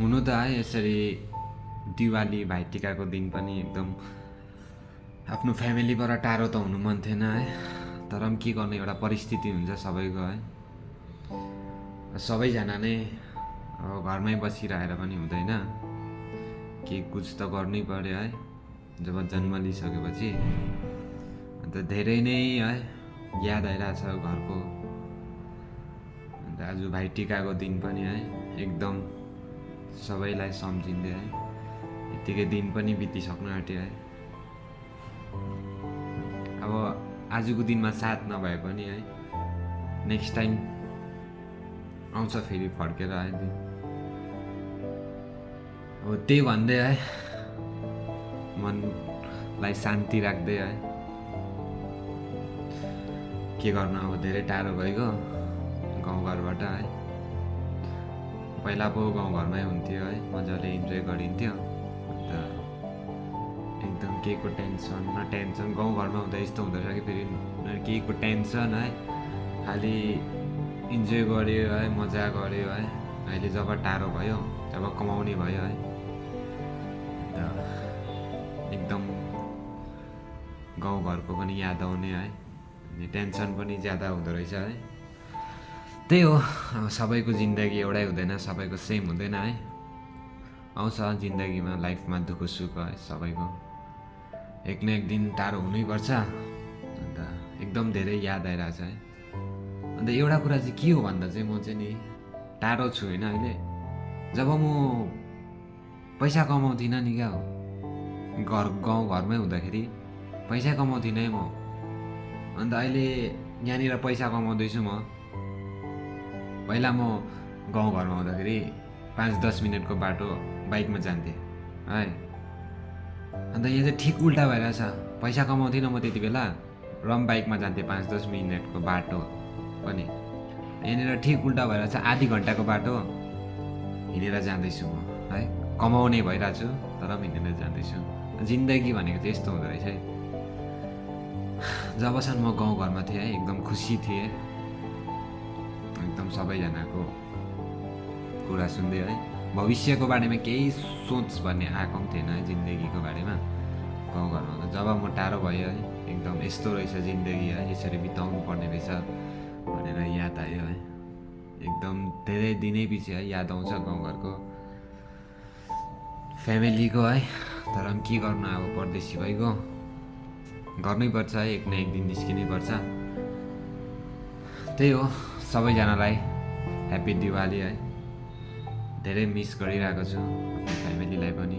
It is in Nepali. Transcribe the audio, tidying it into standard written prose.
हुनु त है यसरी दिवाली भाइटिकाको दिन पनि एकदम आफ्नो फ्यामिलीबाट टाढो त हुनु मन थिएन है, तर पनि के गर्ने एउटा परिस्थिति हुन्छ सबैको है। सबैजना नै अब घरमै बसिरहेर पनि हुँदैन, के कुछ त गर्नै पर्यो है जब जन्म लिइसकेपछि। अन्त धेरै नै है याद आइरहेछ घरको। अन्त आज भाइटिकाको दिन पनि है एकदम सबैलाई सम्झिँदै है यतिकै दिन पनि बितिसक्नु आँट्यो है। अब आजको दिनमा साथ नभए पनि है नेक्स्ट टाइम आउँछ फेरि फर्केर है दिन। अब त्यही भन्दै है मनलाई शान्ति राख्दै है के गर्नु, अब धेरै टाढो भइगयो गाउँघरबाट है। पहिला पो गाउँघरमै हुन्थ्यो है, मजाले इन्जोय गरिन्थ्यो। अन्त एकदम केहीको टेन्सन न टेन्सन, गाउँघरमा हुँदा यस्तो हुँदो रहेछ कि फेरि केहीको टेन्सन है, खालि इन्जोय गऱ्यो है, मजा गऱ्यो है। अहिले जब टाढो भयो जब कमाउने भयो है, अन्त एकदम गाउँघरको पनि याद आउने है, अनि टेन्सन पनि ज्यादा हुँदो रहेछ है। त्यही हो, अब सबैको जिन्दगी एउटै हुँदैन, सबैको सेम हुँदैन है। आउँछ जिन्दगीमा लाइफमा दुःख सुख है सबैको, एक न एक दिन टाढो हुनैपर्छ। अन्त एकदम धेरै याद आइरहेछ है। अन्त एउटा कुरा चाहिँ के हो भन्दा चाहिँ म चाहिँ नि टाढो छु होइन अहिले। जब म पैसा कमाउँथिनँ नि क्या हो, गाउँघरमै हुँदाखेरि पैसा कमाउँथिनँ है म। अन्त अहिले यहाँनिर पैसा कमाउँदैछु म। पहिला म गाउँघरमा हुँदाखेरि 5-10 मिनटको बाटो बाइकमा जान्थेँ है। अन्त यहाँ चाहिँ ठिक उल्टा भइरहेछ, पैसा कमाउँथिनँ म त्यति बेला र पनि बाइकमा जान्थेँ 5-10 मिनटको बाटो पनि। यहाँनिर ठिक उल्टा भइरहेछ, आधी घन्टाको बाटो हिँडेर जाँदैछु म है। कमाउने भइरहेको छु तर पनि हिँडेर जाँदैछु। जिन्दगी भनेको चाहिँ यस्तो हुँदो रहेछ है। जबसम्म म गाउँघरमा थिएँ है एकदम खुसी थिएँ, एकदम सबैजनाको कुरा सुन्दै है। भविष्यको बारेमा केही सोच भन्ने आएको पनि थिएन है जिन्दगीको बारेमा गाउँघरमा हुँदा। जब म टाढो भयो है एकदम यस्तो रहेछ जिन्दगी है, यसरी बिताउनु पर्ने रहेछ भनेर याद आयो है। एकदम धेरै दिनै पछि है याद आउँछ गाउँघरको फ्यामिलीको है। तर पनि के गर्नु, अब परदेशी भइगयो, गर्नै पर्छ है, एक न एक दिन निस्किनै पर्छ। त्यही हो, सबैजनालाई ह्याप्पी दिवाली है। धेरै मिस गरिरहेको छु आफ्नो फ्यामिलीलाई पनि।